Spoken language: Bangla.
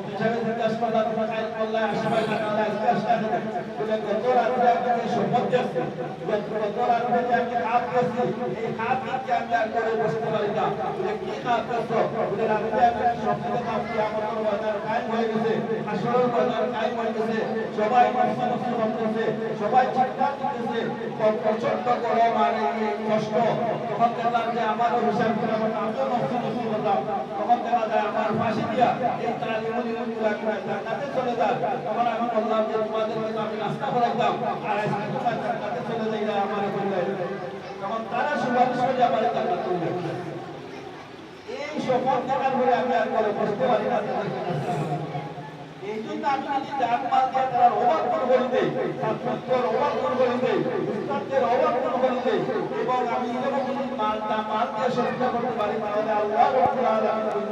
হিসাবে জিজ্ঞাসা করলাম তোমার কাজ করলে আশেপাশে টাকা জিজ্ঞাসা বলে গত রাত্রে আপনাকে সম্পদ দিয়েছে গত রাত্রে যে আমি কাজ করছি এই কাজ কি আমি আর করে বসতে পারি না বলে কি কাজ করছো বলে রাত্রে আমি স্বপ্নে দেখলাম কিয়ামতের ময়দান কায়েম হয়ে গেছে হাসরের ময়দান কায়েম হয়ে গেছে সবাই মানুষ করতেছে সবাই চিৎকার করতেছে প্রচন্ড গরম আর এই কষ্ট তখন দেখলাম যে আমারও হিসাব করে আমার আমিও নষ্ট করলাম তখন দেখা যায় আমার ফাঁসি দিয়া এই তালিমুল ইলমগুলা করে জান্নাতে চলে যায় তখন আমি বললাম যে তোমাদেরকে তো আমি রাস্তা বলাইতাম আর আজকে তোমরা জান্নাতে চলে যাইলে আমার বললে তখন তারা সুপারিশ করে আমার জান্নাতে চলে যাবে এই সফল দেখার পরে আমি আর করে বসতে পারি না এই জন্য আমি যদি জাত মাল দিয়ে তার অভাব দূর করে দেই ছাত্রদের অভাব দূর করে দেই উস্তাদের অভাব দূর করে দেই এবং আমি এরকম যদি মাল দিয়ে সচেতন করতে পারি তাহলে আল্লাহ রাব্বুল আলামিন